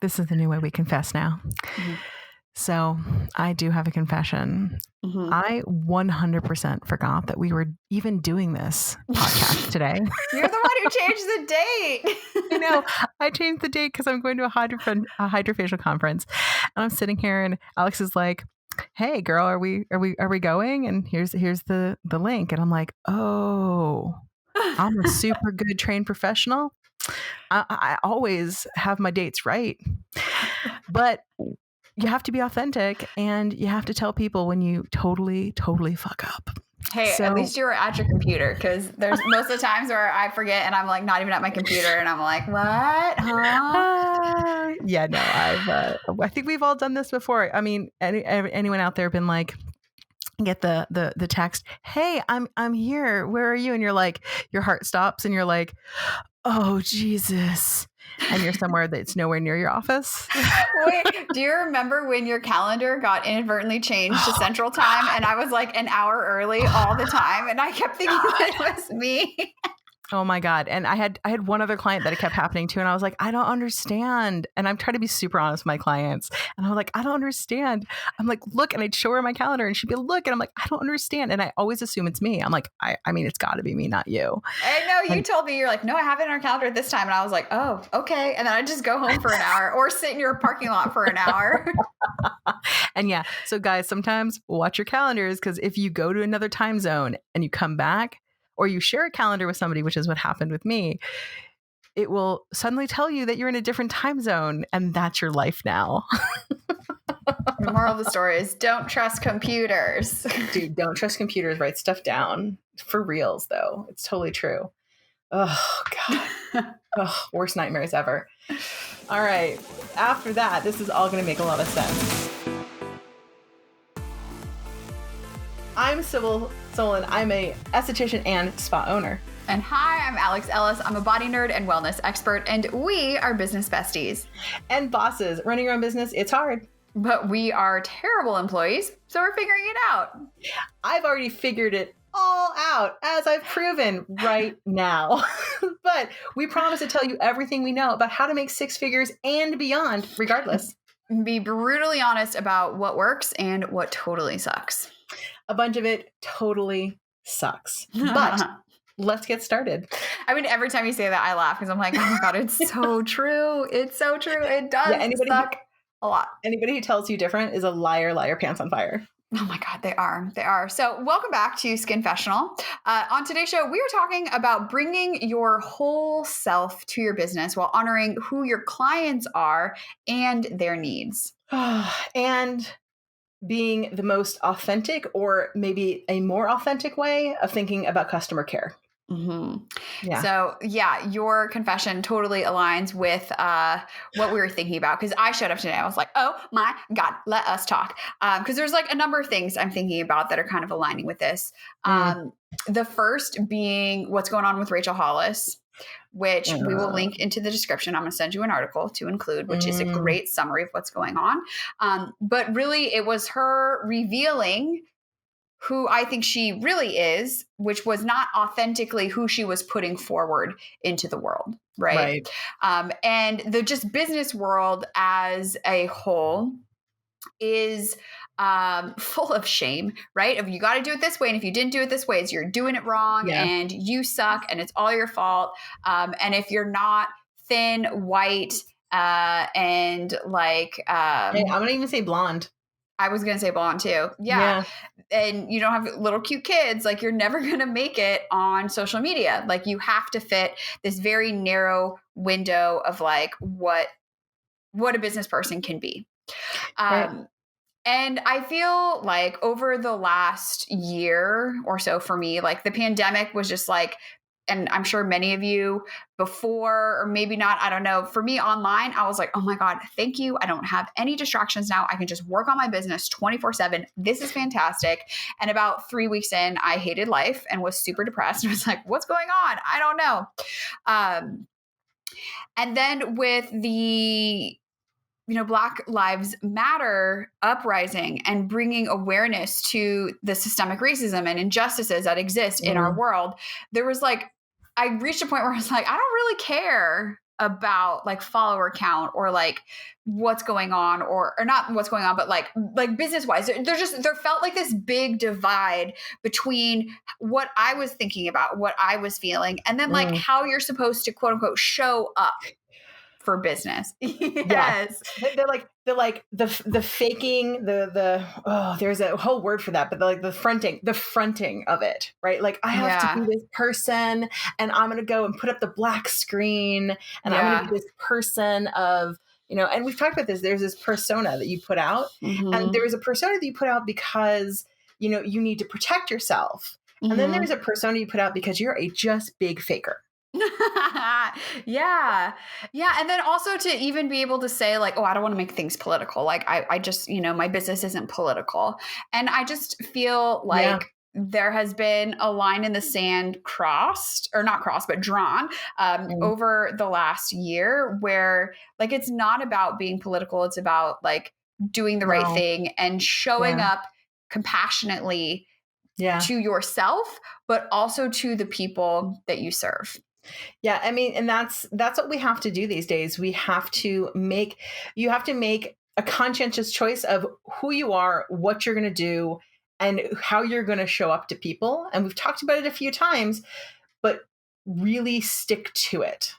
This is the new way we confess now. Mm-hmm. So I do have a confession. Mm-hmm. I 100% forgot that we were even doing this podcast today. You're the one who changed the date. I know. I changed the date because I'm going to a hydrofacial conference, and I'm sitting here, and Alex is like, "Hey, girl, are we going? And here's the link." And I'm like, "Oh, I'm a super good trained professional. I always have my dates right, but." You have to be authentic, and you have to tell people when you totally fuck up. Hey, at least you were at your computer, because there's most of the times where I forget and I'm like not even at my computer and I'm like, what? Huh? Yeah, no, I think we've all done this before. I mean, anyone out there been like, get the text, "Hey, I'm here. Where are you?" And you're like, your heart stops and you're like, "Oh, Jesus." And you're somewhere that's nowhere near your office. Wait, do you remember when your calendar got inadvertently changed to Central Time and I was like an hour early all the time and I kept thinking that it was me? Oh my God. And I had one other client that it kept happening to. And I was like, I don't understand. And I'm trying to be super honest with my clients. And I'm like, I don't understand. I'm like, look, and I'd show her my calendar and she'd be, look, and I'm like, I don't understand. And I always assume it's me. I'm like, I mean, it's gotta be me, not you. I know you told me, you're like, no, I have it in our calendar at this time. And I was like, oh, okay. And then I just go home for an hour or sit in your parking lot for an hour. And yeah. So guys, sometimes watch your calendars, because if you go to another time zone and you come back, or you share a calendar with somebody, which is what happened with me, it will suddenly tell you that you're in a different time zone, and that's your life now. The moral of the story is don't trust computers. Dude, don't trust computers. Write stuff down. For reals, though. It's totally true. Oh, God. Oh, worst nightmares ever. All right. After that, this is all going to make a lot of sense. I'm Sybil Solon. I'm a esthetician and spa owner. And hi, I'm Alex Ellis. I'm a body nerd and wellness expert, and we are business besties. And bosses. Running your own business, it's hard. But we are terrible employees, so we're figuring it out. I've already figured it all out, as I've proven right now. But we promise to tell you everything we know about how to make six figures and beyond, regardless. Be brutally honest about what works and what totally sucks. A bunch of it totally sucks. But let's get started. I mean, every time you say that, I laugh because I'm like, oh my God, it's so true. It's so true. It does suck a lot. Anybody who tells you different is a liar, pants on fire. Oh my God, they are. They are. So welcome back to Skinfessional. On today's show, we are talking about bringing your whole self to your business while honoring who your clients are and their needs. And being the most authentic, or maybe a more authentic way of thinking about customer care. Mm-hmm. Yeah. So yeah, your confession totally aligns with what we were thinking about. Because I showed up today, I was like, oh my God, let us talk. Because there's like a number of things I'm thinking about that are kind of aligning with this. The first being what's going on with Rachel Hollis, which we will link into the description. I'm going to send you an article to include, which is a great summary of what's going on. But really, it was her revealing who I think she really is, which was not authentically who she was putting forward into the world, right? And the just business world as a whole is full of shame, right? If you got to do it this way, and if you didn't do it this way, you're doing it wrong, and you suck, and it's all your fault. And if you're not thin, white, and like, hey, I'm gonna even say blonde. I was going to say blonde too. Yeah. And you don't have little cute kids, like you're never going to make it on social media. Like you have to fit this very narrow window of like what a business person can be. And I feel like over the last year or so for me, like the pandemic was just like, and I'm sure many of you before, or maybe not, I don't know. For me online, I was like, oh my God, thank you. I don't have any distractions now. I can just work on my business 24/7. This is fantastic. And about 3 weeks in, I hated life and was super depressed. I was like, what's going on? I don't know. And then with the Black Lives Matter uprising and bringing awareness to the systemic racism and injustices that exist in our world, there was like, I reached a point where I was like, I don't really care about like follower count or like what's going on or not what's going on, but like business wise, there felt like this big divide between what I was thinking about, what I was feeling, and then like how you're supposed to quote unquote show up for business. Yes. They're like the faking, there's a whole word for that, but like the fronting of it, right? Like I have to be this person and I'm going to go and put up the black screen and I'm going to be this person of, and we've talked about this. There's this persona that you put out and there's a persona that you put out because, you need to protect yourself. And then there's a persona you put out because you're a just big faker. Yeah. And then also to even be able to say like, oh, I don't want to make things political. Like I just, my business isn't political. And I just feel like there has been a line in the sand drawn over the last year where like, it's not about being political. It's about like doing the right thing and showing up compassionately to yourself, but also to the people that you serve. Yeah. I mean, and that's what we have to do these days. You have to make a conscientious choice of who you are, what you're going to do, and how you're going to show up to people. And we've talked about it a few times, but really stick to it,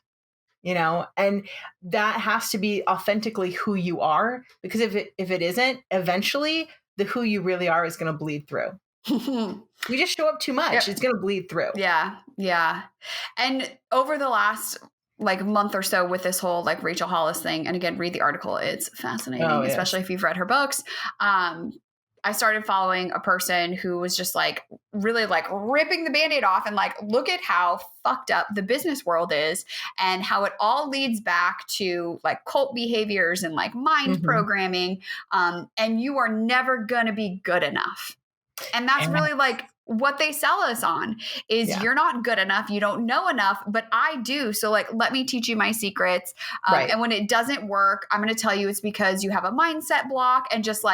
and that has to be authentically who you are, because if it isn't, eventually the who you really are is going to bleed through. You just show up too much. It's going to bleed through. Yeah. And over the last like month or so with this whole like Rachel Hollis thing, and again, read the article. It's fascinating, especially if you've read her books. I started following a person who was just like really like ripping the Band-Aid off and like, look at how fucked up the business world is and how it all leads back to like cult behaviors and like mind programming. And you are never going to be good enough. And that's really like what they sell us on is you're not good enough. You don't know enough, but I do. So like, let me teach you my secrets. And when it doesn't work, I'm going to tell you it's because you have a mindset block and just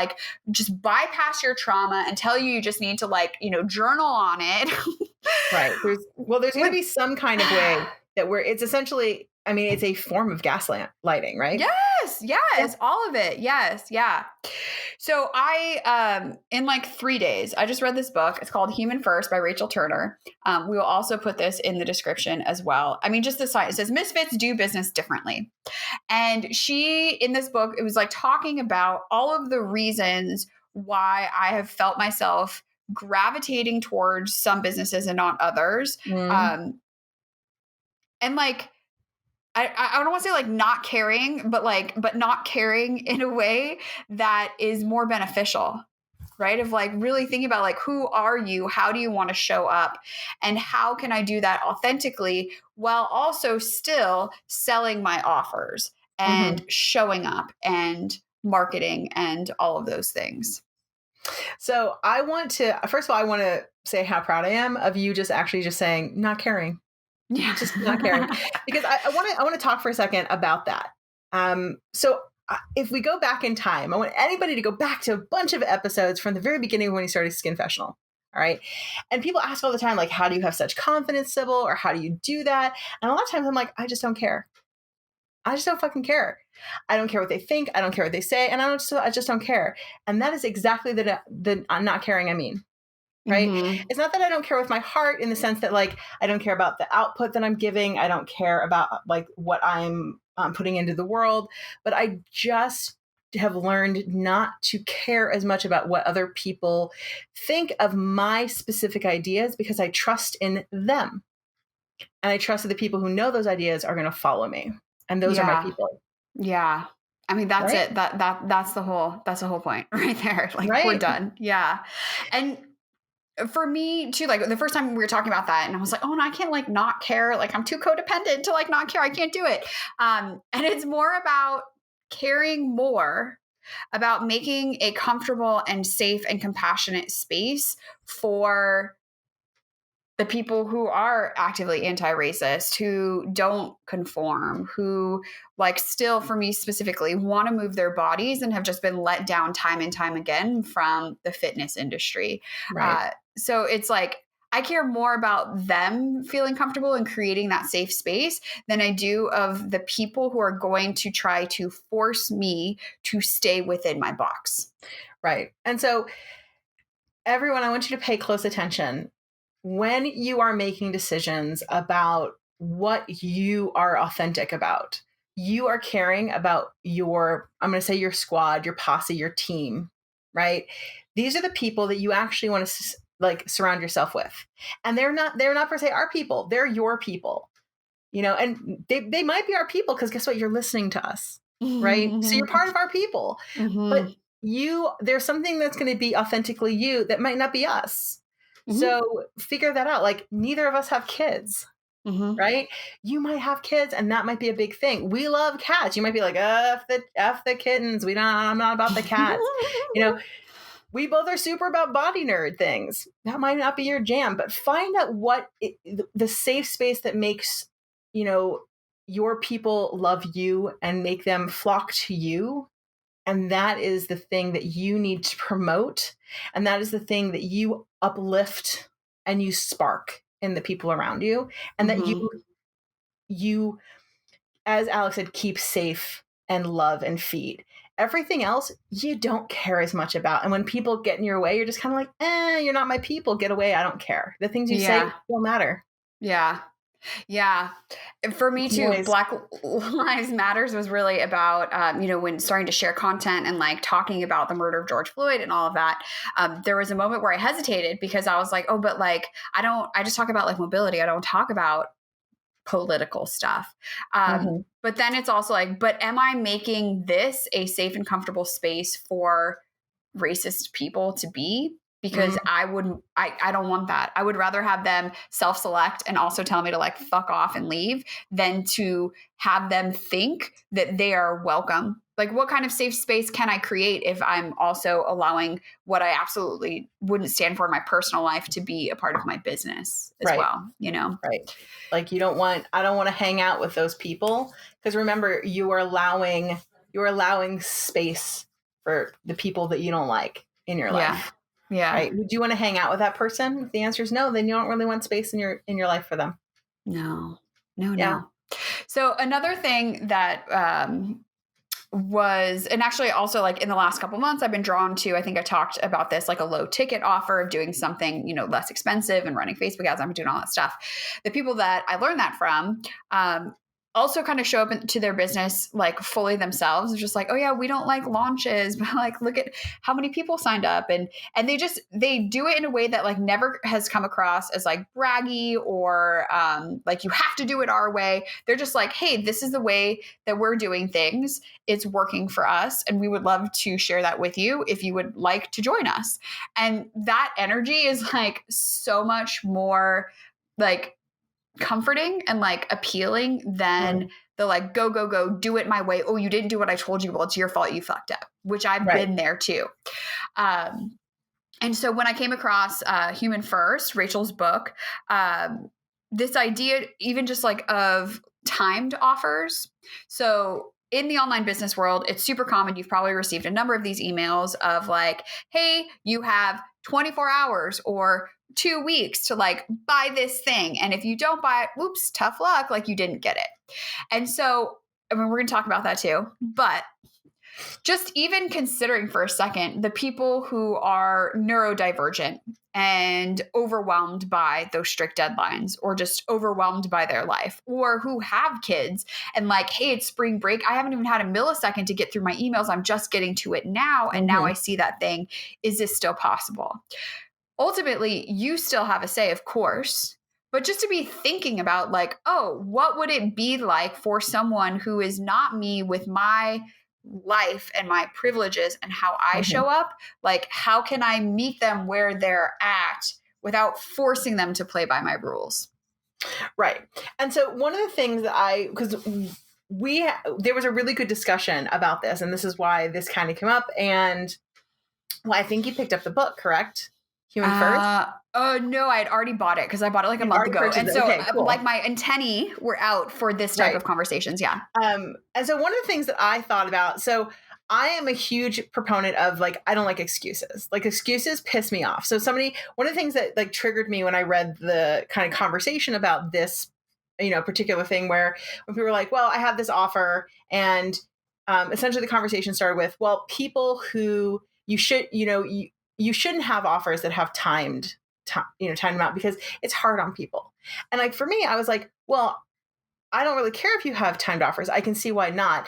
bypass your trauma and tell you just need to like, journal on it. Right. There's going to be some kind of way that it's essentially, I mean, it's a form of gaslighting, right? Yes. All of it. Yes. Yeah. So I, in like 3 days, I just read this book. It's called Human First by Rachel Turner. We will also put this in the description as well. I mean, just the site, it says Misfits do business differently. And she, in this book, it was like talking about all of the reasons why I have felt myself gravitating towards some businesses and not others. And like, I don't want to say like not caring, but not caring in a way that is more beneficial, right? Of like really thinking about like, who are you? How do you want to show up? And how can I do that authentically while also still selling my offers and showing up and marketing and all of those things? So first of all, I want to say how proud I am of you just saying not caring. Just not caring, because I want to talk for a second about that. So if we go back in time, I want anybody to go back to a bunch of episodes from the very beginning when you started Skinfessional. All right. And people ask all the time, like, how do you have such confidence, Sybil? Or how do you do that? And a lot of times I'm like, I just don't care. I just don't fucking care. I don't care what they think. I don't care what they say. And I just don't care. And that is exactly the not caring I mean. Right. It's not that I don't care with my heart in the sense that like, I don't care about the output that I'm giving. I don't care about like what I'm putting into the world, but I just have learned not to care as much about what other people think of my specific ideas because I trust in them. And I trust that the people who know those ideas are going to follow me. And those are my people. Yeah. I mean, that's it. That's the whole point right there. Like we're done. Yeah. And for me too, like the first time we were talking about that and I was like, oh, no, I can't like not care. Like I'm too codependent to like not care. I can't do it. And it's more about caring more about making a comfortable and safe and compassionate space for the people who are actively anti-racist, who don't conform, who like still, for me specifically, want to move their bodies and have just been let down time and time again from the fitness industry. Right. So it's like, I care more about them feeling comfortable and creating that safe space than I do of the people who are going to try to force me to stay within my box. Right. And so everyone, I want you to pay close attention when you are making decisions about what you are authentic about. You are caring about your, I'm going to say your squad, your posse, your team, right? These are the people that you actually want to like surround yourself with. And they're not per se our people. They're your people, and they might be our people because guess what? You're listening to us, right? So you're part of our people, but there's something that's going to be authentically you that might not be us. So figure that out. Like neither of us have kids, right? You might have kids and that might be a big thing. We love cats. You might be like, F the kittens. I'm not about the cats. We both are super about body nerd things. That might not be your jam, but find out the safe space that makes, your people love you and make them flock to you. And that is the thing that you need to promote. And that is the thing that you uplift and you spark in the people around you. And that you, as Alex said, keep safe and love and feed. Everything else you don't care as much about. And when people get in your way, you're just kind of like, you're not my people. Get away. I don't care. The things you say don't matter. Yeah. Yeah. For me too, Black Lives Matters was really about, when starting to share content and like talking about the murder of George Floyd and all of that. There was a moment where I hesitated because I was like, oh, but like, I just talk about like mobility. I don't talk about political stuff. But then it's also like, but am I making this a safe and comfortable space for racist people to be? Because I don't want that. I would rather have them self-select and also tell me to like fuck off and leave than to have them think that they are welcome. Like what kind of safe space can I create if I'm also allowing what I absolutely wouldn't stand for in my personal life to be a part of my business as well, Right. Like I don't want to hang out with those people because remember you are allowing space for the people that you don't like in your life. Yeah. Right. Would you want to hang out with that person? If the answer is no, then you don't really want space in your life for them. No. So another thing that was, and actually also like in the last couple months, I've been drawn to, I think I talked about this, like a low ticket offer of doing something, less expensive and running Facebook ads. I'm doing all that stuff. The people that I learned that from, also kind of show up to their business like fully themselves. It's just like, oh yeah, we don't like launches, but like look at how many people signed up, and they do it in a way that like never has come across as like braggy or like you have to do it our way. They're just like, hey, this is the way that we're doing things. It's working for us, and we would love to share that with you if you would like to join us. And that energy is like so much more like comforting and like appealing than the like go do it my way. Oh, you didn't do what I told you. Well, it's your fault. You fucked up, which I've been there too. And so when I came across Human First, Rachel's book, this idea even just like of timed offers. So in the online business world, it's super common. You've probably received a number of these emails of like, hey, you have 24 hours or 2 weeks to like buy this thing. And if you don't buy it, whoops, tough luck. Like you didn't get it. And so, I mean, we're going to talk about that too, but just even considering for a second, the people who are neurodivergent and overwhelmed by those strict deadlines or just overwhelmed by their life, or who have kids and like, hey, it's spring break. I haven't even had a millisecond to get through my emails. I'm just getting to it now. And now I see that thing. Is this still possible? Ultimately, you still have a say, of course, but just to be thinking about like, oh, what would it be like for someone who is not me with my life and my privileges and how I show up? Like, how can I meet them where they're at without forcing them to play by my rules? Right. And so one of the things that because there was a really good discussion about this, and this is why this kind of came up. And I think you picked up the book, correct? Human First? Oh no, I had already bought it because I bought it like a month ago. And so like my antennae were out for this type of conversations. Yeah. And so one of the things that I thought about, so I am a huge proponent of like, I don't like excuses. Like excuses piss me off. So one of the things that like triggered me when I read the kind of conversation about this, particular thing where when people were like, well, I have this offer, and essentially the conversation started with, well, people who you should, you shouldn't have offers that have timed them out because it's hard on people. And like, for me, I was like, well, I don't really care if you have timed offers. I can see why not.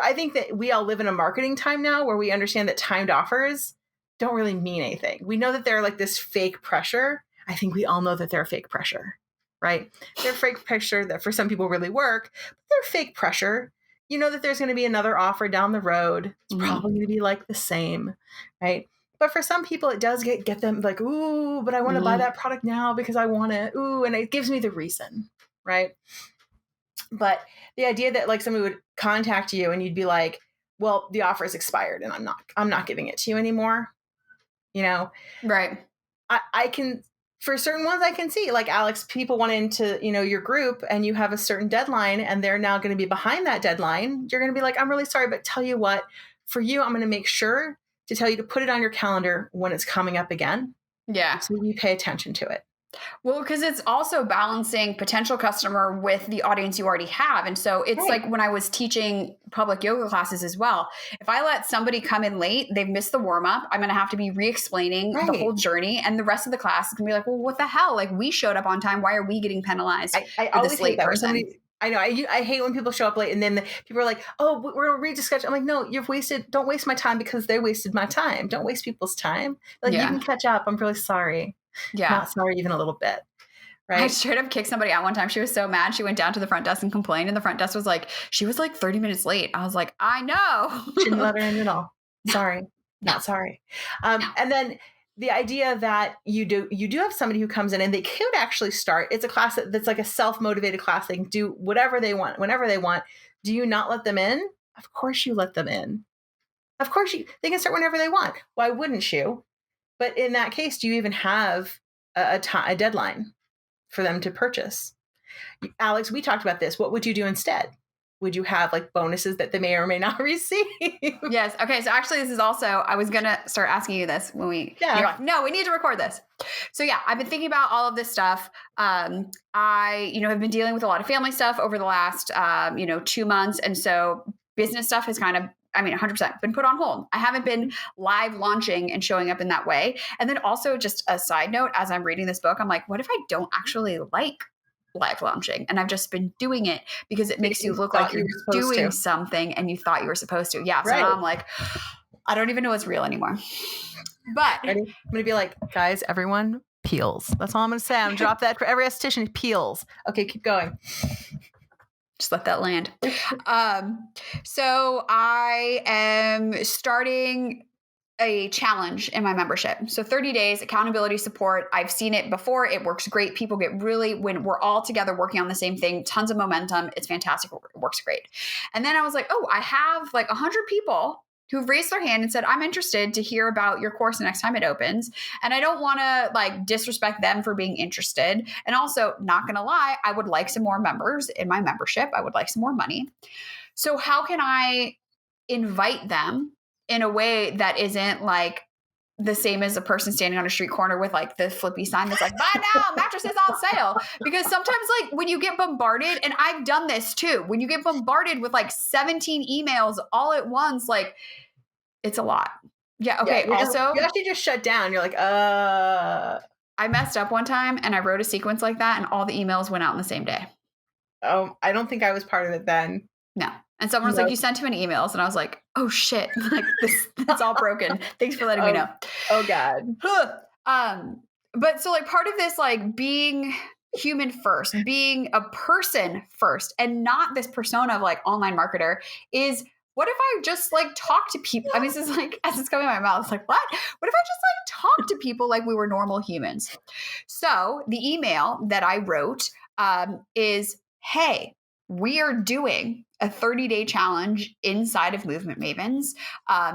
I think that we all live in a marketing time now where we understand that timed offers don't really mean anything. We know that they're like this fake pressure. I think we all know that they're fake pressure, right? They're fake pressure that for some people really work, but they're fake pressure. You know that there's going to be another offer down the road. It's probably going to be like the same, right? But for some people, it does get them like, ooh, but I want to buy that product now because I want it. Ooh, and it gives me the reason, right? But the idea that like somebody would contact you and you'd be like, well, the offer is expired and I'm not giving it to you anymore. Right. I can, for certain ones I can see, like Alex, people went into, your group and you have a certain deadline and they're now going to be behind that deadline. You're going to be like, I'm really sorry, but tell you what, for you, I'm going to make sure to tell you to put it on your calendar when it's coming up again. Yeah. So you pay attention to it. Well, because it's also balancing potential customer with the audience you already have. And so it's like when I was teaching public yoga classes as well, if I let somebody come in late, they've missed the warm up, I'm going to have to be re-explaining the whole journey. And the rest of the class is going to be like, well, what the hell? Like, we showed up on time. Why are we getting penalized I for this late person? I know. I hate when people show up late and then people are like, oh, we're going to rediscuss. I'm like, no, don't waste my time because they wasted my time. Don't waste people's time. Like, you can catch up. I'm really sorry. Yeah. Not sorry even a little bit. Right. I straight up kicked somebody out one time. She was so mad. She went down to the front desk and complained. And the front desk was like, she was like 30 minutes late. I was like, I know. Shouldn't let her in at all. Sorry. Not sorry. And then the idea that you do have somebody who comes in and they could actually start. It's a class that's like a self-motivated class. They can do whatever they want, whenever they want. Do you not let them in? Of course you let them in. Of course they can start whenever they want. Why wouldn't you? But in that case, do you even have a deadline for them to purchase? Alex, we talked about this. What would you do instead? Would you have like bonuses that they may or may not receive? Yes. Okay. So actually this is also, I was going to start asking you this when you're like, no, we need to record this. So yeah, I've been thinking about all of this stuff. I, have been dealing with a lot of family stuff over the last, 2 months. And so business stuff has kind of, 100% been put on hold. I haven't been live launching and showing up in that way. And then also just a side note, as I'm reading this book, I'm like, what if I don't actually like live launching? And I've just been doing it because it makes you look like you're doing something and you thought you were supposed to. Yeah. So now I'm like, I don't even know what's real anymore. But I'm going to be like, guys, everyone, peels. That's all I'm going to say. I'm going to drop that for every esthetician. Peels. Okay, keep going. Just let that land. So I am starting a challenge in my membership. So 30 days accountability support. I've seen it before. It works great. People get really, when we're all together working on the same thing, tons of momentum. It's fantastic. It works great. And then I was like, oh, I have like 100 people who've raised their hand and said, I'm interested to hear about your course the next time it opens. And I don't want to like disrespect them for being interested. And also, not going to lie, I would like some more members in my membership. I would like some more money. So how can I invite them in a way that isn't like the same as a person standing on a street corner with like the flippy sign that's like, buy now, mattresses on sale. Because sometimes like when you get bombarded, and I've done this too, when you get bombarded with like 17 emails all at once, like it's a lot. Yeah. Okay. Yeah, also, you actually just shut down. You're like, I messed up one time and I wrote a sequence like that and all the emails went out in the same day. Oh, I don't think I was part of it then. No. And someone was like, you sent too many emails. And I was like, oh shit. Like that's all broken. Thanks for letting me know. Oh God. But so like part of this, like being human first, being a person first, and not this persona of like online marketer is, what if I just like talk to people? I mean, this is like, as it's coming out of my mouth, it's like, what? What if I just like talk to people like we were normal humans? So the email that I wrote is, hey, we are doing a 30-day challenge inside of Movement Mavens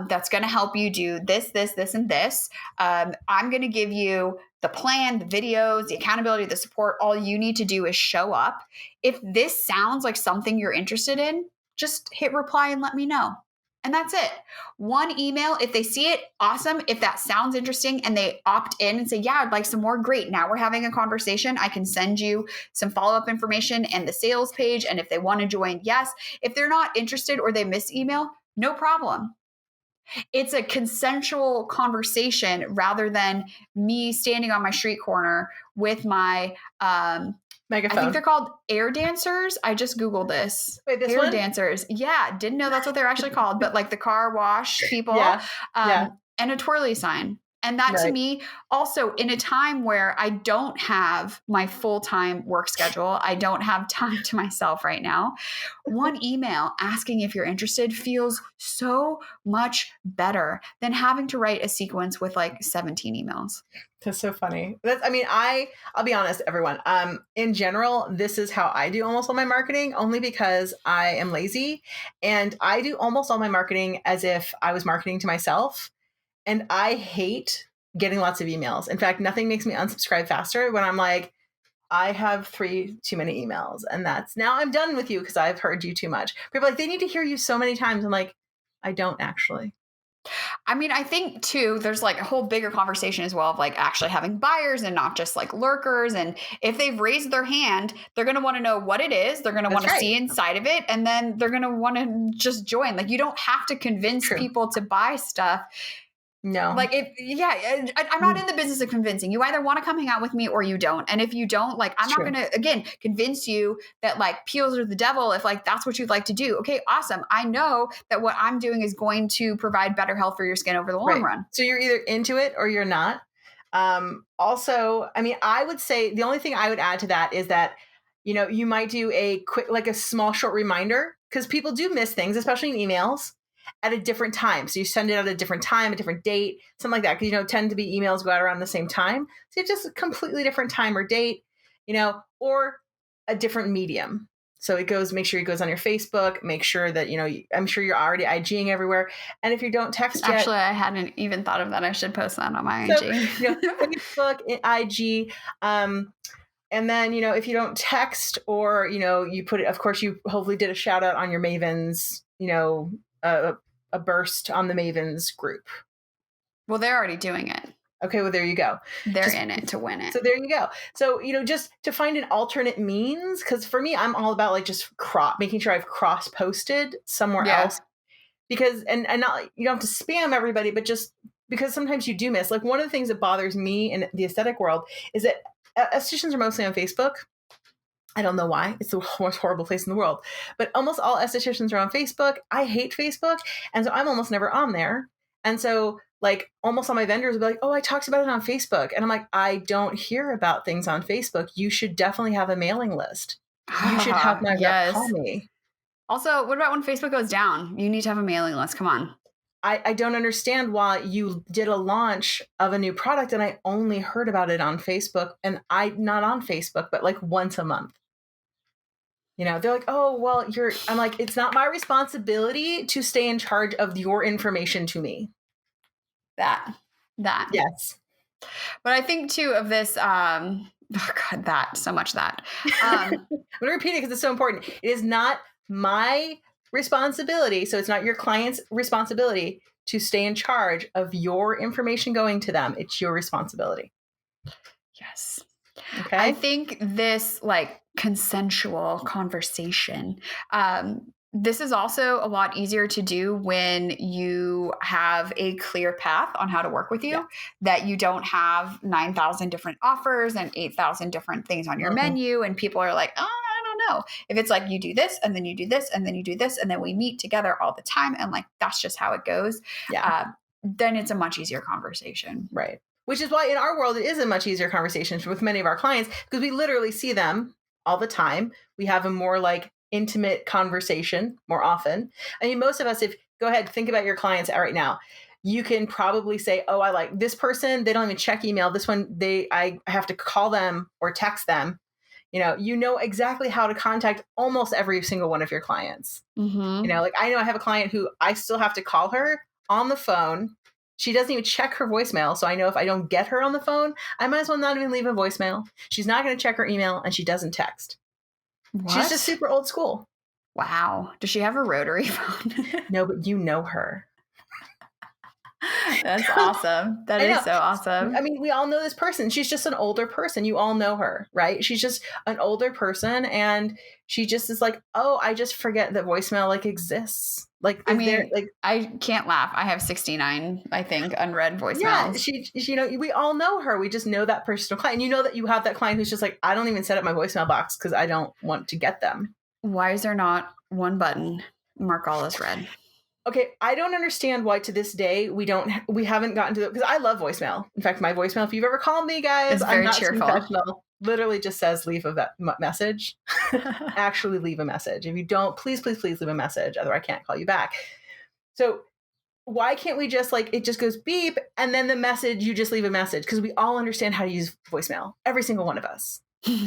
that's going to help you do this, this, this, and this. I'm going to give you the plan, the videos, the accountability, the support. All you need to do is show up. If this sounds like something you're interested in, just hit reply and let me know. And that's it. One email, if they see it, awesome. If that sounds interesting and they opt in and say, yeah, I'd like some more, great. Now we're having a conversation. I can send you some follow-up information and the sales page. And if they want to join, yes. If they're not interested or they miss email, no problem. It's a consensual conversation rather than me standing on my street corner with my megaphone. I think they're called air dancers. I just Googled this. Wait, this air one? dancers. Yeah. Didn't know that's what they're actually called, but like the car wash people. Yeah. And a twirly sign. And that to me, also in a time where I don't have my full-time work schedule, I don't have time to myself right now, one email asking if you're interested feels so much better than having to write a sequence with like 17 emails. That's so funny. I'll be honest, everyone. In general, this is how I do almost all my marketing, only because I am lazy, and I do almost all my marketing as if I was marketing to myself. And I hate getting lots of emails. In fact, nothing makes me unsubscribe faster when I'm like, I have 3 too many emails, and now I'm done with you because I've heard you too much. People are like, they need to hear you so many times. I'm like, I don't actually. I mean, I think too, there's like a whole bigger conversation as well of like actually having buyers and not just like lurkers. And if they've raised their hand, they're going to want to know what it is. They're going to want to see inside of it. And then they're going to want to just join. Like, you don't have to convince people to buy stuff. No. Like, I'm not in the business of convincing. You either want to come hang out with me or you don't. And if you don't, like, I'm not going to, again, convince you that like peels are the devil if like that's what you'd like to do. Okay, awesome. I know that what I'm doing is going to provide better health for your skin over the long run. So you're either into it or you're not. Also, I mean, I would say the only thing I would add to that is that, you might do a quick, like a small, short reminder, because people do miss things, especially in emails, at a different time. So you send it at a different time, a different date, something like that. Because, tend to be emails go out around the same time. So it's just a completely different time or date, or a different medium. So make sure it goes on your Facebook, make sure that, I'm sure you're already IGing everywhere. And if you don't text yet. Actually, I hadn't even thought of that. I should post that on my IG. Facebook, IG, and then, if you don't text or, you put it, of course, you hopefully did a shout out on your Mavens, a burst on the Mavens group. Well, they're already doing it. Okay, well, there you go. They're in it to win it. So there you go. So, just to find an alternate means, because for me, I'm all about like just making sure I've cross-posted somewhere else. Because, and not, you don't have to spam everybody, but just because sometimes you do miss. Like, one of the things that bothers me in the aesthetic world is that estheticians are mostly on Facebook. I don't know why. It's the most horrible place in the world. But almost all estheticians are on Facebook. I hate Facebook. And so I'm almost never on there. And so like almost all my vendors will be like, oh, I talked about it on Facebook. And I'm like, I don't hear about things on Facebook. You should definitely have a mailing list. You should have my rep call me. Also, what about when Facebook goes down? You need to have a mailing list. Come on. I don't understand why you did a launch of a new product and I only heard about it on Facebook, and I'm not on Facebook, but like once a month. They're like, oh, well, I'm like, it's not my responsibility to stay in charge of your information to me. That. Yes. But I think too of this, so much that. I'm going to repeat it because it's so important. It is not my responsibility. So it's not your client's responsibility to stay in charge of your information going to them. It's your responsibility. Yes. Okay. I think this like consensual conversation, this is also a lot easier to do when you have a clear path on how to work with you, that you don't have 9,000 different offers and 8,000 different things on your menu. And people are like, oh, I don't know. If it's like you do this and then you do this and then you do this and then we meet together all the time and like that's just how it goes. Yeah. Then it's a much easier conversation. Right. Which is why in our world, it is a much easier conversation with many of our clients because we literally see them all the time. We have a more like intimate conversation more often. I mean, most of us, go ahead, think about your clients right now. You can probably say, oh, I like this person. They don't even check email. This one, I have to call them or text them. You know exactly how to contact almost every single one of your clients. Mm-hmm. Like I know I have a client who I still have to call her on the phone. She doesn't even check her voicemail. So I know if I don't get her on the phone, I might as well not even leave a voicemail. She's not going to check her email and she doesn't text. What? She's just super old school. Wow. Does she have a rotary phone? No, but you know her. That's awesome. That is so awesome. I mean, we all know this person. She's just an older person. You all know her, right? She's just an older person, and she just is like, oh, I just forget that voicemail like exists. Like, I mean, I can't laugh. I have 69, I think, unread voicemails. Yeah, she, you know, we all know her. We just know that personal client. And you know that you have that client who's just like, I don't even set up my voicemail box because I don't want to get them. Why is there not one button? Mark all as read. Okay, I don't understand why to this day we haven't gotten to it, because I love voicemail. In fact, my voicemail, if you've ever called me, guys, it's very I'm not cheerful. Skinfessional. Literally just says leave a message. Actually leave a message. If you don't, please leave a message. Otherwise I can't call you back. So why can't we just like, it just goes beep and then the message, you just leave a message? Because we all understand how to use voicemail. Every single one of us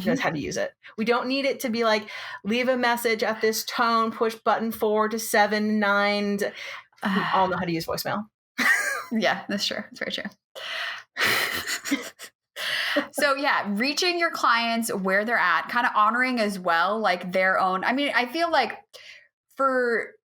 knows how to use it. We don't need it to be like, leave a message at this tone, push button 4 to 7, 9. We all know how to use voicemail. Yeah, that's true. It's very true. So yeah, reaching your clients where they're at, kind of honoring as well, like their own. I mean, I feel like for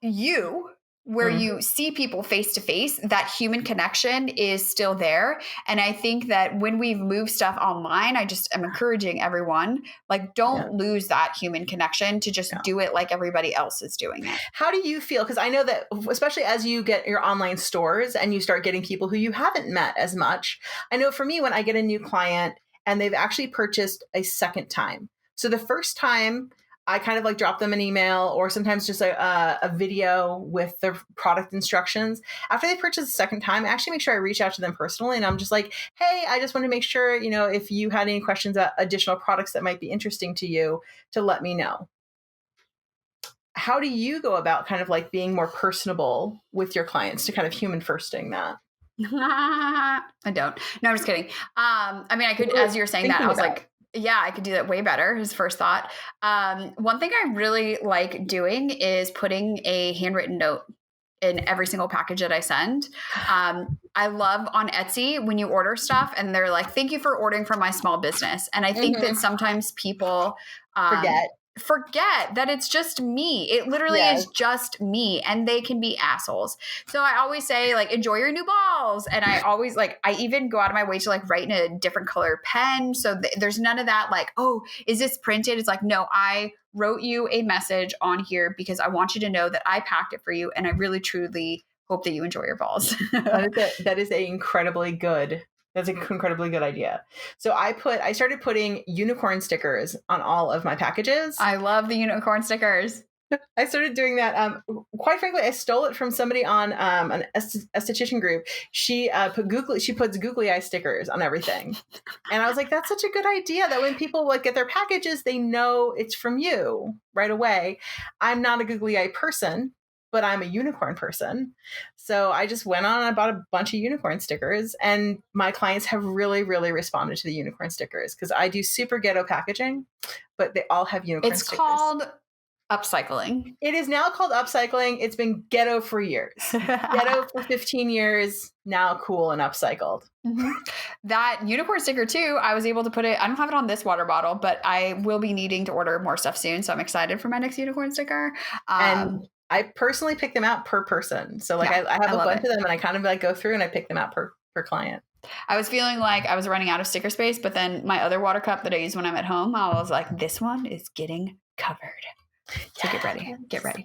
you, where you see people face to face, that human connection is still there. And I think that when we've moved stuff online, I just am encouraging everyone, like, don't lose that human connection to just do it like everybody else is doing it. How do you feel? Because I know that, especially as you get your online stores and you start getting people who you haven't met as much, I know for me, when I get a new client and they've actually purchased a second time. So the first time, I kind of like drop them an email or sometimes just a video with the product instructions. After they purchase the second time, I actually make sure I reach out to them personally. And I'm just like, hey, I just want to make sure, you know, if you had any questions about additional products that might be interesting to you, to let me know. How do you go about kind of like being more personable with your clients to kind of human firsting that? I don't. No, I'm just kidding. I mean, I could, as you're saying that, I was like, yeah, I could do that way better. His first thought. One thing I really like doing is putting a handwritten note in every single package that I send. I love on Etsy when you order stuff and they're like, thank you for ordering from my small business. And I think that sometimes people forget that it's just me. It literally is just me, and they can be assholes. So I always say, like, enjoy your new balls. And I always I even go out of my way to like write in a different color pen. So there's none of that like, oh, is this printed? It's like, no, I wrote you a message on here because I want you to know that I packed it for you. And I really, truly hope that you enjoy your balls. That is an incredibly good idea. So I started putting unicorn stickers on all of my packages. I love the unicorn stickers. I started doing that. Quite frankly, I stole it from somebody on an esthetician group. She puts googly eye stickers on everything. And I was like, that's such a good idea that when people like get their packages, they know it's from you right away. I'm not a googly eye person, but I'm a unicorn person. So I just went on and I bought a bunch of unicorn stickers, and my clients have really, really responded to the unicorn stickers because I do super ghetto packaging, but they all have unicorn stickers. It's called upcycling. It is now called upcycling. It's been ghetto for years. Ghetto for 15 years, now cool and upcycled. Mm-hmm. That unicorn sticker too, I was able to put it, I don't have it on this water bottle, but I will be needing to order more stuff soon. So I'm excited for my next unicorn sticker. And I personally pick them out per person. So like I have a bunch of them and I kind of like go through and I pick them out per client. I was feeling like I was running out of sticker space, but then my other water cup that I use when I'm at home, I was like, this one is getting covered. So get ready.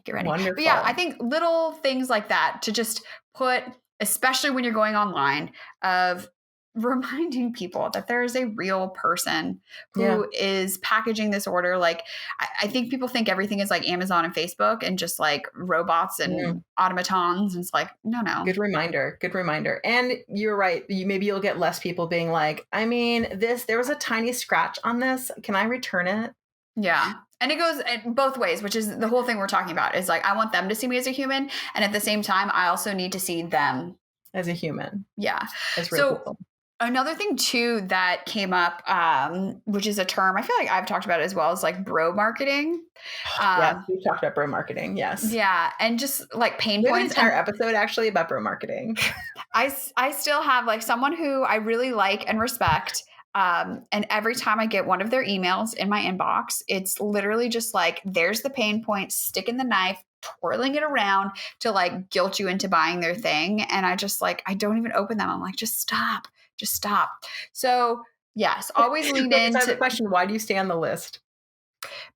Wonderful. But yeah, I think little things like that to just put, especially when you're going online, of reminding people that there is a real person who is packaging this order. Like, I think people think everything is like Amazon and Facebook and just like robots and automatons. And it's like, no. Good reminder. And you're right. Maybe you'll get less people being like, I mean, there was a tiny scratch on this. Can I return it? Yeah. And it goes both ways, which is the whole thing we're talking about, is like, I want them to see me as a human. And at the same time, I also need to see them as a human. Yeah. That's really cool. Another thing too that came up, which is a term I feel like I've talked about as well, is like bro marketing. Yeah, we've talked about bro marketing. Yes. Yeah, and just like pain points. An entire episode actually about bro marketing. I still have like someone who I really like and respect. And every time I get one of their emails in my inbox, it's literally just like, there's the pain point, sticking the knife, twirling it around to like guilt you into buying their thing. And I just like, I don't even open them. I'm like, just stop. So yes, always lean So I have a into, question. Why do you stay on the list?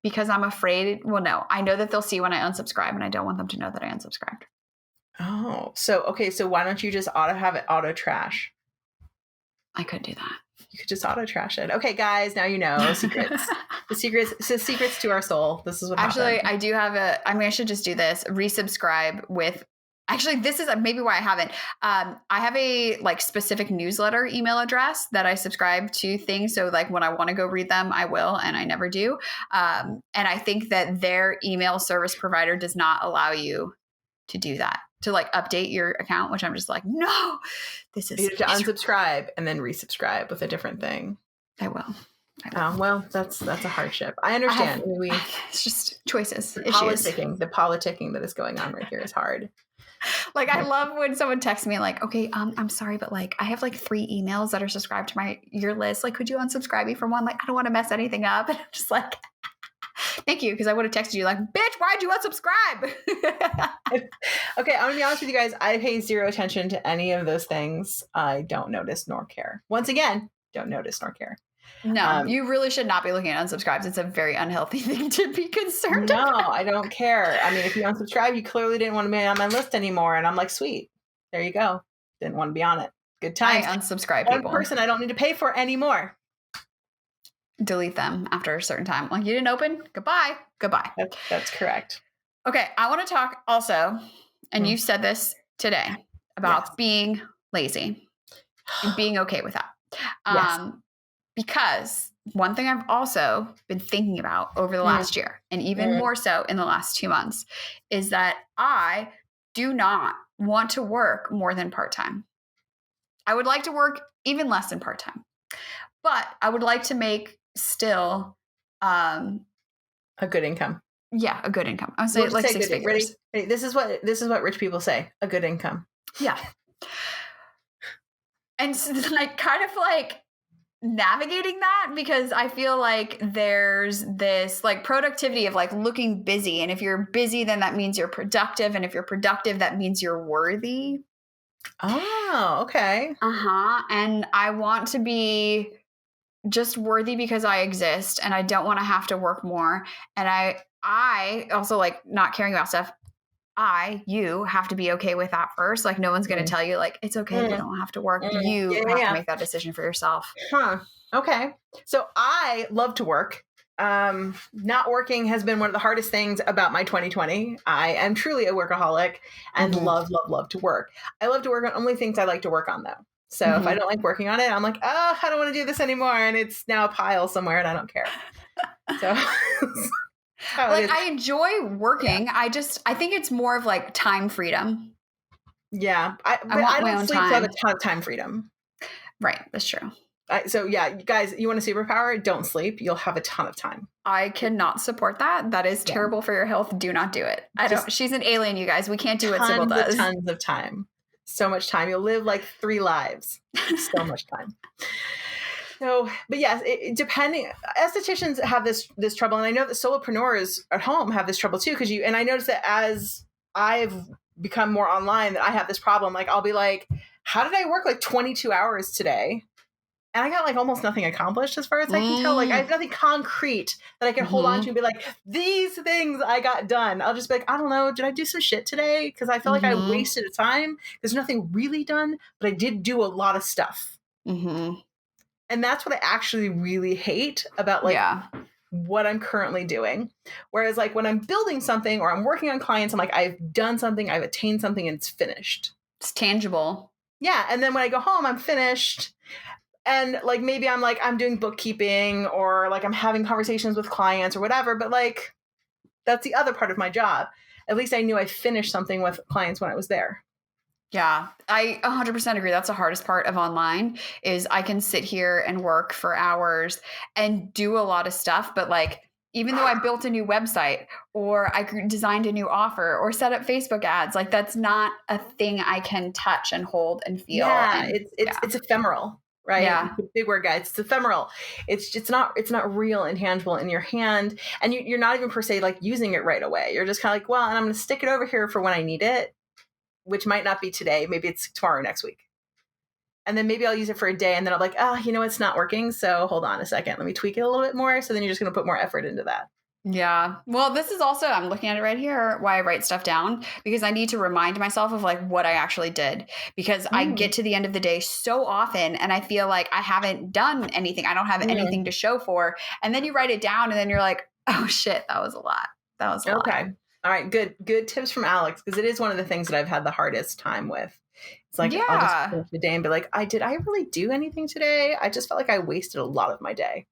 because I'm afraid, well, no, I know that they'll see when I unsubscribe and I don't want them to know that I unsubscribed. Oh, so, okay. So why don't you just have it auto trash? I could do that. You could just auto trash it. Okay, guys, now you know secrets. the secrets to our soul. This is what actually happened. I do have I should just do this. Resubscribe with. Actually, this is maybe why I haven't. I have a like specific newsletter email address that I subscribe to things. So like when I want to go read them, I will, and I never do. And I think that their email service provider does not allow you to do that, to like update your account, which I'm just like, no, this is. You have to unsubscribe and then resubscribe with a different thing. I will. Oh, well, that's a hardship. I understand. It's just choices. The politicking that is going on right here is hard. Like, I love when someone texts me like, okay, I'm sorry, but like, I have like 3 emails that are subscribed to your list. Like, could you unsubscribe me from one? Like, I don't want to mess anything up. And I'm just like, thank you. Cause I would have texted you like, bitch, why'd you unsubscribe? Okay. I'm gonna be honest with you guys. I pay zero attention to any of those things. I don't notice nor care. Once again, don't notice nor care. No, you really should not be looking at unsubscribes. It's a very unhealthy thing to be concerned about. No, I don't care. I mean, if you unsubscribe, you clearly didn't want to be on my list anymore. And I'm like, sweet. There you go. Didn't want to be on it. Good times. I unsubscribe One people. person I don't need to pay for anymore. Delete them after a certain time. Like, you didn't open? Goodbye. That's correct. Okay. I want to talk also, and you said this today, about being lazy and being okay with that. Yes. Because one thing I've also been thinking about over the last year, and even more so in the last 2 months, is that I do not want to work more than part-time. I would like to work even less than part-time, but I would like to make still a good income. Yeah, a good income. I would say like 6 figures. Ready? This is what rich people say. A good income. Yeah. And so, like, kind of like navigating that, because I feel like there's this like productivity of like looking busy, and if you're busy, then that means you're productive, and if you're productive, that means you're worthy. Oh, okay. And I want to be just worthy because I exist, and I don't want to have to work more. And I also like not caring about stuff. You have to be okay with that first. Like, no one's going to tell you like, it's okay. You don't have to work. You have to make that decision for yourself. Okay. So I love to work. Not working has been one of the hardest things about my 2020. I am truly a workaholic and love to work. I love to work on only things I like to work on though. So if I don't like working on it, I'm like, oh, I don't want to do this anymore. And it's now a pile somewhere and I don't care. So like, I enjoy working. Yeah. I think it's more of like time freedom. Yeah. I don't sleep to have a ton of time freedom. Right. That's true. So yeah, guys, you want a superpower? Don't sleep. You'll have a ton of time. I cannot support that. That is terrible for your health. Do not do it. She's an alien, you guys. We can't do what Sybil does. Tons of time. So much time. You'll live like 3 lives. So much time. So, but yes, depending, estheticians have this trouble. And I know that solopreneurs at home have this trouble too. And I noticed that as I've become more online, that I have this problem. Like, I'll be like, how did I work like 22 hours today? And I got like almost nothing accomplished as far as I can tell. Like, I have nothing concrete that I can hold on to and be like, these things I got done. I'll just be like, I don't know. Did I do some shit today? Because I feel like I wasted a time. There's nothing really done, but I did do a lot of stuff. And that's what I actually really hate about like what I'm currently doing. Whereas like when I'm building something or I'm working on clients, I'm like, I've done something, I've attained something, and it's finished. It's tangible. Yeah. And then when I go home, I'm finished. And like, maybe I'm doing bookkeeping or like I'm having conversations with clients or whatever, but like, that's the other part of my job. At least I knew I finished something with clients when I was there. Yeah, I 100% agree. That's the hardest part of online is I can sit here and work for hours and do a lot of stuff. But like, even though I built a new website or I designed a new offer or set up Facebook ads, like that's not a thing I can touch and hold and feel. Yeah, it's ephemeral. right? Yeah. Big word, guys. It's ephemeral. It's not real and tangible in your hand. And you're not even per se like using it right away. You're just kind of like, well, and I'm going to stick it over here for when I need it, which might not be today. Maybe it's tomorrow or next week. And then maybe I'll use it for a day and then I'm like, oh, it's not working. So hold on a second. Let me tweak it a little bit more. So then you're just going to put more effort into that. Yeah. Well, this is also, I'm looking at it right here, why I write stuff down, because I need to remind myself of like what I actually did, because I get to the end of the day so often and I feel like I haven't done anything. I don't have anything to show for. And then you write it down and then you're like, oh shit, that was a lot. That was a lot. Okay. All right. Good tips from Alex. Because it is one of the things that I've had the hardest time with. It's like, I'll just finish the day and be like, did I really do anything today? I just felt like I wasted a lot of my day.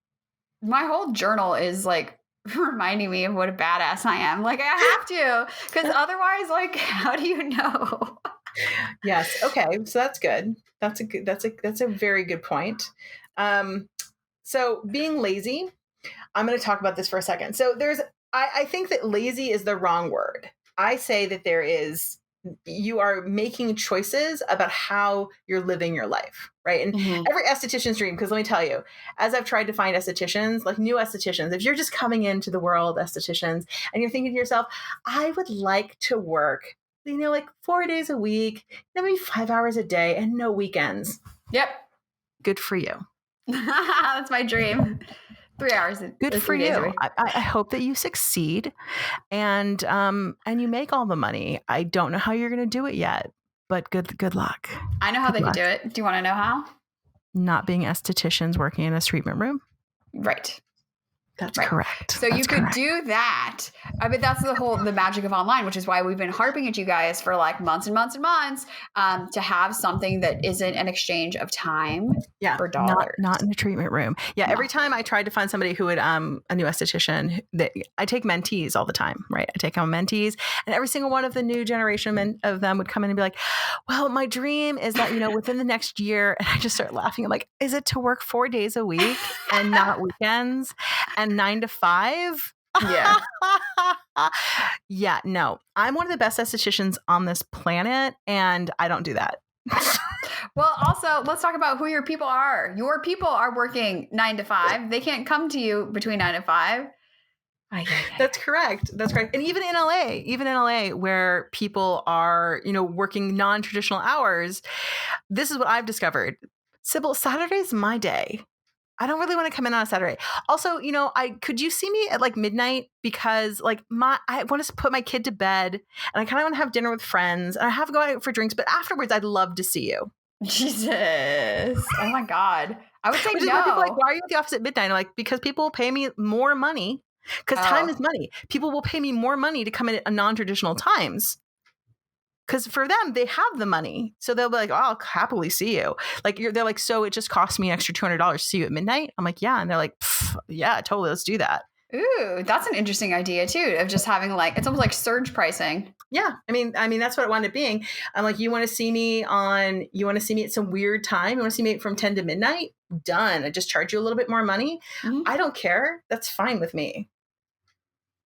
My whole journal is like reminding me of what a badass I am. Like I have to, because otherwise, like, how do you know? Yes. Okay. So that's good. That's a very good point. So being lazy, I'm going to talk about this for a second. So I think that lazy is the wrong word. I say that you are making choices about how you're living your life, right? And every esthetician's dream, because let me tell you, as I've tried to find estheticians, like new estheticians, if you're just coming into the world, estheticians, and you're thinking to yourself, I would like to work, like 4 days a week, maybe 5 hours a day and no weekends. Yep. Good for you. That's my dream. 3 hours. Good for you. I hope that you succeed and you make all the money. I don't know how you're going to do it yet, but good luck. I know how they can do it. Do you want to know how? Not being estheticians working in a treatment room. Right. That's correct. So you could do that. I mean, that's the magic of online, which is why we've been harping at you guys for like months and months and months to have something that isn't an exchange of time for dollars. Not in the treatment room. Yeah. No. Every time I tried to find somebody who would, a new esthetician, I take mentees all the time, right? I take on mentees and every single one of the new generation of them would come in and be like, well, my dream is that, within the next year, and I just start laughing. I'm like, is it to work 4 days a week and not weekends? And 9 to 5? Yeah. Yeah, no. I'm one of the best estheticians on this planet, and I don't do that. Well, also, let's talk about who your people are. Your people are working 9 to 5. They can't come to you between 9 and 5. That's correct. And even in LA, where people are, working non-traditional hours, this is what I've discovered. Sybil, Saturday's my day. I don't really want to come in on a Saturday. Also, could you see me at like midnight? Because like I want to put my kid to bed and I kind of want to have dinner with friends and I have to go out for drinks, but afterwards I'd love to see you. Jesus. Oh my God. I would say no. People are like, why are you at the office at midnight? I'm like, because people will pay me more money because time is money. People will pay me more money to come in at non-traditional times. Because for them, they have the money. So they'll be like, oh, I'll happily see you. Like they're like, so it just cost me an extra $200 to see you at midnight? I'm like, yeah. And they're like, yeah, totally. Let's do that. Ooh, that's an interesting idea too, of just having like, it's almost like surge pricing. Yeah. I mean, that's what it wound up being. I'm like, you want to see me at some weird time? You want to see me from 10 to midnight? Done. I just charge you a little bit more money. I don't care. That's fine with me.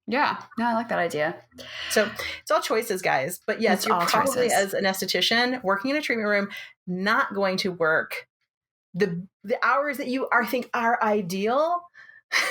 Yeah. No, I like that idea. So it's all choices, guys. But yes, you're probably as an esthetician working in a treatment room, not going to work the hours that you think are ideal.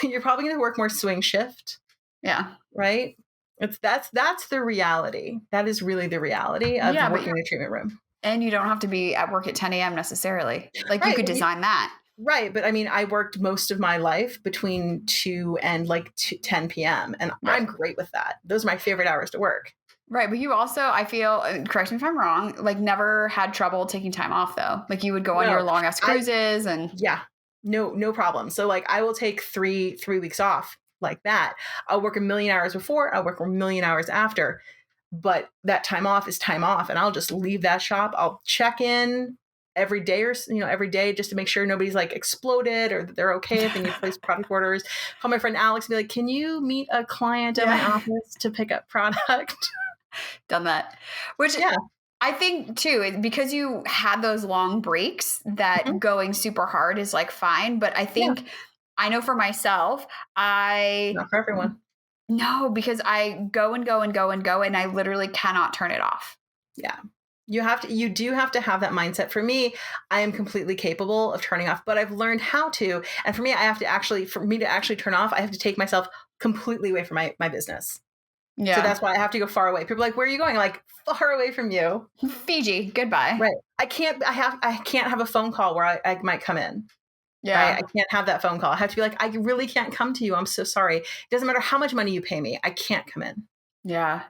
You're probably going to work more swing shift. Yeah. Right. That's the reality. That is really the reality of working in a treatment room. And you don't have to be at work at 10 a.m. necessarily. Like you could design that. Right. But I mean, I worked most of my life between 2 and 10 p.m. And I'm great with that. Those are my favorite hours to work. Right. But you also, I feel, correct me if I'm wrong, like never had trouble taking time off though. Like you would go on your long ass cruises and. Yeah. No problem. So like I will take three weeks off like that. I'll work 1 million hours before. I'll work 1 million hours after. But that time off is time off. And I'll just leave that shop. I'll check in every day every day just to make sure nobody's like exploded or that they're okay if they need to place product orders. Call my friend Alex and be like, can you meet a client at my office to pick up product? Done that. Which I think too, because you had those long breaks that going super hard is like fine. But I think I know for myself, not for everyone. No, because I go and go and go and go and I literally cannot turn it off. Yeah. You do have to have that mindset. For me, I am completely capable of turning off, but I've learned how to. And for me, for me to actually turn off, I have to take myself completely away from my business. Yeah. So that's why I have to go far away. People are like, where are you going? Like, far away from you. Fiji, goodbye. Right. I can't have a phone call where I might come in. Yeah. Right. I can't have that phone call. I have to be like, I really can't come to you. I'm so sorry. It doesn't matter how much money you pay me. I can't come in. Yeah.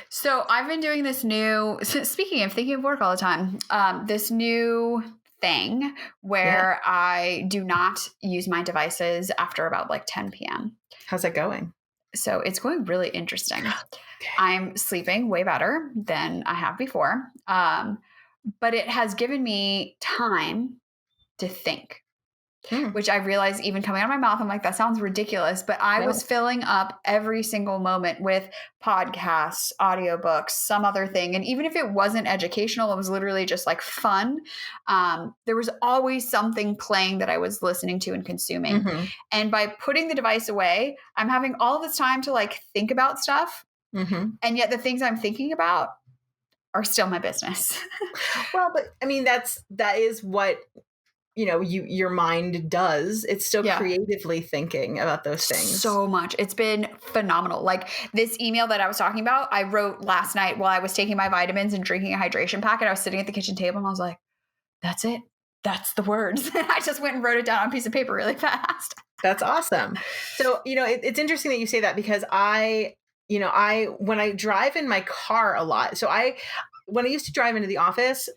So I've been doing this speaking of thinking of work all the time, this new thing where I do not use my devices after about like 10 p.m. How's that going? So it's going really interesting. Okay. I'm sleeping way better than I have before. But it has given me time to think. Which I realized even coming out of my mouth, I'm like, that sounds ridiculous. But I was filling up every single moment with podcasts, audiobooks, some other thing. And even if it wasn't educational, it was literally just like fun. There was always something playing that I was listening to and consuming. Mm-hmm. And by putting the device away, I'm having all this time to like think about stuff. Mm-hmm. And yet the things I'm thinking about are still my business. Well, but I mean, that is what your mind does. It's still creatively thinking about those things. So much. It's been phenomenal. Like this email that I was talking about, I wrote last night while I was taking my vitamins and drinking a hydration packet. I was sitting at the kitchen table and I was like, that's it. That's the words. I just went and wrote it down on a piece of paper really fast. That's awesome. So, it's interesting that you say that because when I drive in my car a lot, when I used to drive into the office,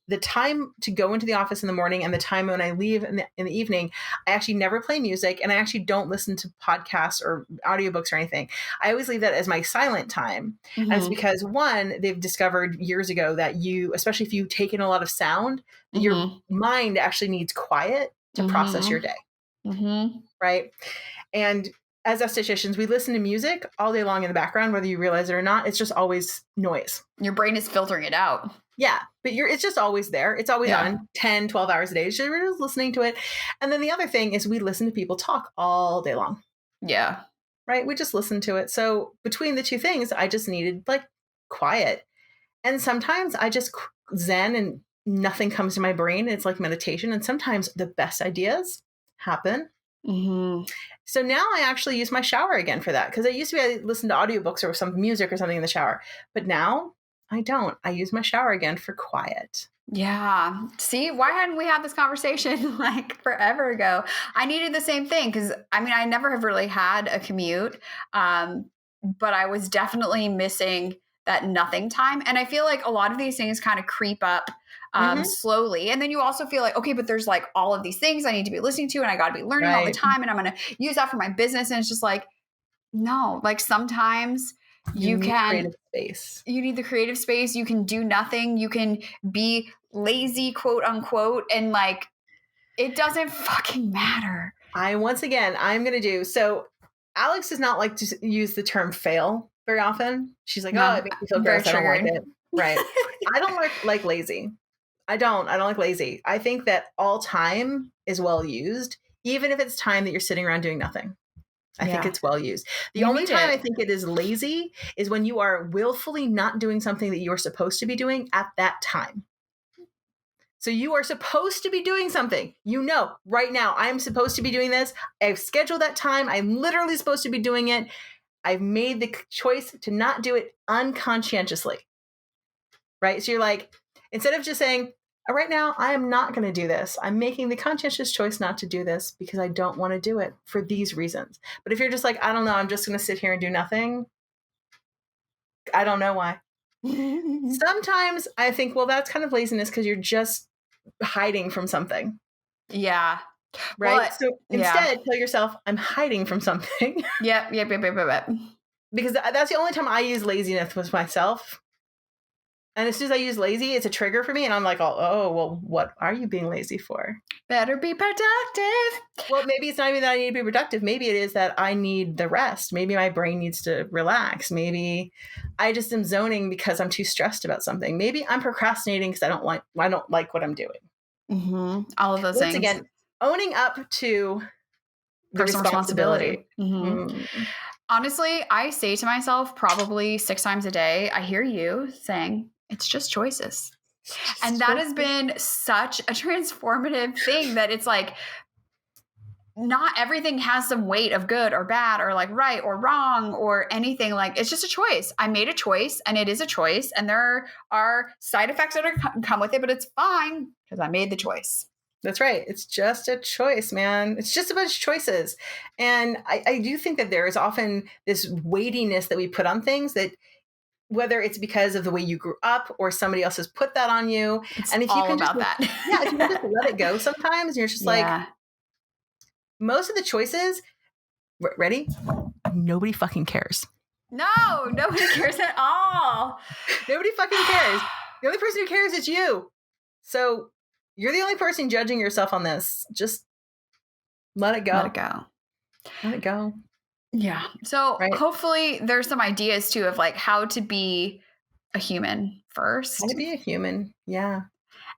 the time to go into the office in the morning and the time when I leave in the evening, I actually never play music and I actually don't listen to podcasts or audiobooks or anything. I always leave that as my silent time. Mm-hmm. And it's because one, they've discovered years ago that especially if you take in a lot of sound, mm-hmm. your mind actually needs quiet to mm-hmm. process your day. Mm-hmm. Right. And as estheticians, we listen to music all day long in the background, whether you realize it or not. It's just always noise. Your brain is filtering it out. Yeah, but it's just always there. It's always on 10, 12 hours a day. So we're just listening to it. And then the other thing is we listen to people talk all day long. Yeah. Right? We just listen to it. So between the two things, I just needed like quiet. And sometimes I just zen and nothing comes to my brain. It's like meditation. And sometimes the best ideas happen. Mm-hmm. So now I actually use my shower again for that. Because I used to be able to listen to audiobooks or some music or something in the shower. But now I don't. I use my shower again for quiet. Yeah. See, why hadn't we had this conversation like forever ago? I needed the same thing because I never have really had a commute, but I was definitely missing that nothing time. And I feel like a lot of these things kind of creep up mm-hmm. slowly. And then you also feel like, okay, but there's like all of these things I need to be listening to and I got to be learning all the time and I'm going to use that for my business. And it's just like, no, like sometimes you need creative space. You need the creative space. You can do nothing. You can be lazy, quote unquote. And like, it doesn't fucking matter. I'm going to do. So Alex does not like to use the term fail very often. She's like, it makes me feel gross. I don't like it. Right. I don't like lazy. I don't like lazy. I think that all time is well used, even if it's time that you're sitting around doing nothing. I think it's well used. The only time I think it is lazy is when you are willfully not doing something that you're supposed to be doing at that time. So you are supposed to be doing something. Right now, I'm supposed to be doing this. I've scheduled that time. I'm literally supposed to be doing it. I've made the choice to not do it unconscientiously. Right? So you're like, instead of just saying, right now, I am not going to do this. I'm making the conscientious choice not to do this because I don't want to do it for these reasons. But if you're just like, I don't know, I'm just going to sit here and do nothing. I don't know why. Sometimes I think, well, that's kind of laziness because you're just hiding from something. Yeah. Right. Well, so instead, tell yourself, I'm hiding from something. Yep. Because that's the only time I use laziness with myself. And as soon as I use lazy, it's a trigger for me. And I'm like, well, what are you being lazy for? Better be productive. Well, maybe it's not even that I need to be productive. Maybe it is that I need the rest. Maybe my brain needs to relax. Maybe I just am zoning because I'm too stressed about something. Maybe I'm procrastinating because I don't like what I'm doing. Mm-hmm. All of those things. Once again, owning up to the personal responsibility. Mm-hmm. Honestly, I say to myself probably 6 times a day, I hear you saying It's just choices. And that has been such a transformative thing that it's like, not everything has some weight of good or bad or like right or wrong or anything. Like, it's just a choice. I made a choice and it is a choice. And there are side effects that come with it, but it's fine because I made the choice. That's right. It's just a choice, man. It's just a bunch of choices. And I do think that there is often this weightiness that we put on things, that whether it's because of the way you grew up or somebody else has put that on you. It's and if all you can about just, that. Yeah, if you can just let it go sometimes, and you're just like, most of the choices, ready? Nobody fucking cares. No, nobody cares at all. Nobody fucking cares. The only person who cares is you. So you're the only person judging yourself on this. Just let it go. Let it go. Let it go. Yeah. So hopefully there's some ideas too of like how to be a human first. How to be a human. Yeah.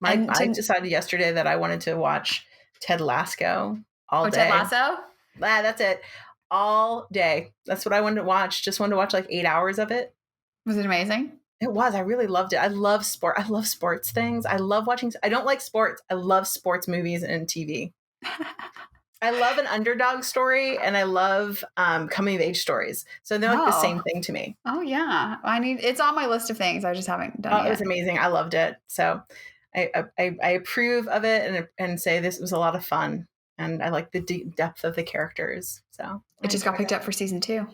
I decided yesterday that I wanted to watch Ted Lasso all day. Ted Lasso? That's it. All day. That's what I wanted to watch. Just wanted to watch like 8 hours of it. Was it amazing? It was. I really loved it. I love sport. I love sports things. I love watching. I don't like sports. I love sports movies and TV. I love an underdog story, and I love coming of age stories. So they're like the same thing to me. Oh yeah. It's on my list of things. I just haven't done it yet. It was amazing. I loved it. So I approve of it and say this was a lot of fun. And I like the deep depth of the characters. So it just got picked up for season 2.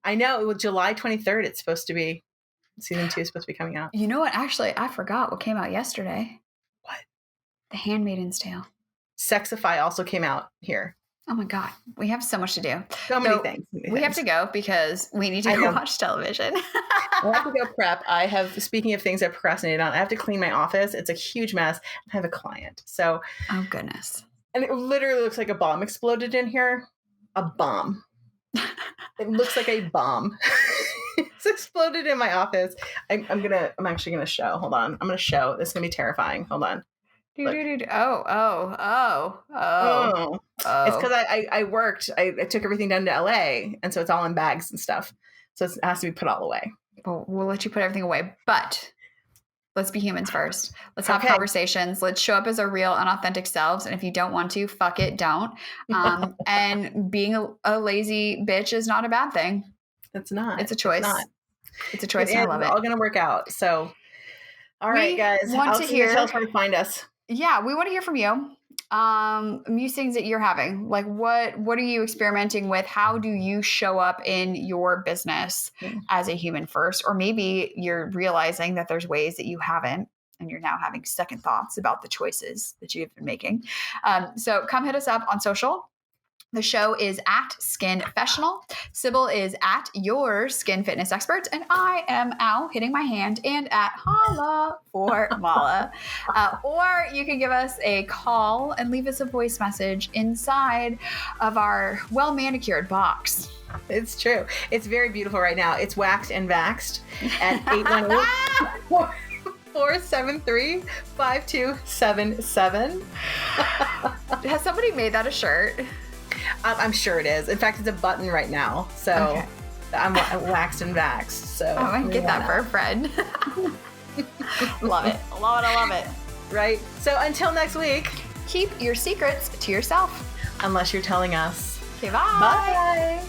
I know. It was July 23rd. It's supposed to be. Season 2 is supposed to be coming out. You know what? Actually, I forgot what came out yesterday. What? The Handmaid's Tale. Sexify also came out here. Oh my God. We have so much to do. So many things. We have to go because we need to go watch television. I have to go prep. Speaking of things I procrastinated on, I have to clean my office. It's a huge mess. I have a client. So. Oh goodness. And it literally looks like a bomb exploded in here. A bomb. It looks like a bomb. It's exploded in my office. I'm actually gonna show. Hold on. I'm gonna show. This is gonna be terrifying. Hold on. Oh. It's because I worked. I took everything down to LA, and so it's all in bags and stuff. So it has to be put all away. Well, we'll let you put everything away, but let's be humans first. Let's have conversations. Let's show up as our real and authentic selves. And if you don't want to, fuck it, don't. And being a lazy bitch is not a bad thing. It's not. It's a choice. It's a choice. And I love it. It's all going to work out. So, all right, guys. Want to hear? Tell us where to find us. Yeah, we want to hear from you. Musings that you're having. Like, what are you experimenting with? How do you show up in your business as a human first? Or maybe you're realizing that there's ways that you haven't, and you're now having second thoughts about the choices that you've been making. So come hit us up on social. The show is at Skinfessional. Sybil is at Your Skin Fitness Expert. And I am Al, hitting my hand, and at Holla for Mala. Or you can give us a call and leave us a voice message inside of our well-manicured box. It's true. It's very beautiful right now. It's waxed and vaxxed at 818-473-5277. Has somebody made that a shirt? I'm sure it is. In fact, it's a button right now. So I'm waxed and vaxxed. So I might get that for a friend. Love it. I love it. Right. So until next week, keep your secrets to yourself. Unless you're telling us. Okay, bye. Bye.